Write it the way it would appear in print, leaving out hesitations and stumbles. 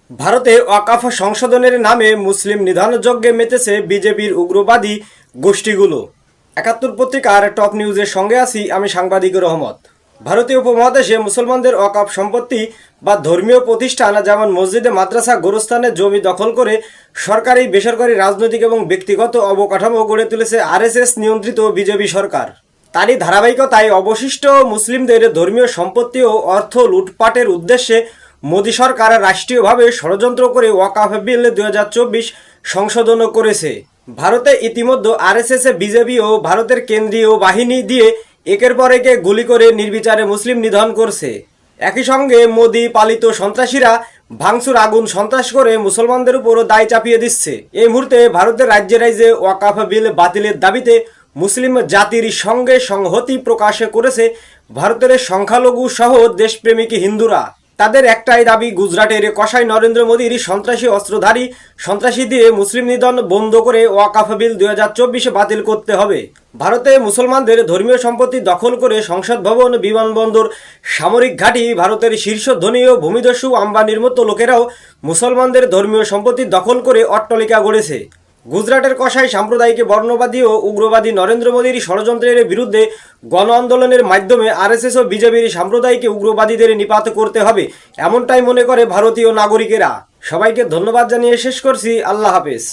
ভারতে ওয়াকাফ সংশোধনের নামে মুসলিম নিধনযজ্ঞে মেতেছে বিজেপির উগ্রবাদী গোষ্ঠীগুলো। ৭১ পত্রিকার টপ নিউজের সঙ্গে আছি আমি সাংবাদিক রহমত। ভারতীয় উপমহাদেশে মুসলমানদের ওয়াকাফ সম্পত্তি বা ধর্মীয় প্রতিষ্ঠান যেমন মসজিদে, মাদ্রাসা, গোরস্থানের জমি দখল করে সরকারি, বেসরকারি, রাজনৈতিক এবং ব্যক্তিগত অবকাঠামো গড়ে তুলেছে আরএসএস নিয়ন্ত্রিত বিজেপি সরকার। তারই ধারাবাহিকতায় অবশিষ্ট মুসলিমদের ধর্মীয় সম্পত্তি ও অর্থ লুটপাটের উদ্দেশ্যে মোদী সরকার রাষ্ট্রীয়ভাবে ষড়যন্ত্র করে ওয়াকাফ বিল ২০২৪ সংশোধন করেছে। ভারতে ইতিমধ্যে আরএসএস, বিজেপি ও ভারতের কেন্দ্রীয় বাহিনী দিয়ে একের পর একে গুলি করে নির্বিচারে মুসলিম নিধন করছে। একই সঙ্গে মোদী পালিত সন্ত্রাসীরা ভাঙচুর, আগুন, সন্ত্রাস করে মুসলমানদের উপরও দায় চাপিয়ে দিচ্ছে। এই মুহূর্তে ভারতের রাজ্যে রাজ্যে ওয়াকাফ বিল বাতিলের দাবিতে মুসলিম জাতির সঙ্গে সংহতি প্রকাশ করেছে ভারতের সংখ্যালঘু সহ দেশপ্রেমিক হিন্দুরা। তাদের একটাই দাবি, গুজরাটের কসাই নরেন্দ্র মোদীর সন্ত্রাসী অস্ত্রধারী সন্ত্রাসী দিয়ে মুসলিম নিধন বন্ধ করে ওয়াকাফ বিল ২০২৪ বাতিল করতে হবে। ভারতে মুসলমানদের ধর্মীয় সম্পত্তি দখল করে সংসদ ভবন, বিমানবন্দর, সামরিক ঘাঁটি, ভারতের শীর্ষ ধনী ও ভূমিদস্যু আম্বানির মতো লোকেরাও মুসলমানদের ধর্মীয় সম্পত্তি দখল করে অট্টালিকা গড়েছে। গুজরাটের কসাই সাম্প্রদায়িক, বর্ণবাদী ও উগ্রবাদী নরেন্দ্র মোদীর ষড়যন্ত্রের বিরুদ্ধে গণ আন্দোলনের মাধ্যমে আরএসএস ও বিজেপির সাম্প্রদায়িক উগ্রবাদীদের নিপাত করতে হবে, এমনটাই মনে করে ভারতীয় নাগরিকেরা। সবাইকে ধন্যবাদ জানিয়ে শেষ করছি। আল্লাহ হাফেজ।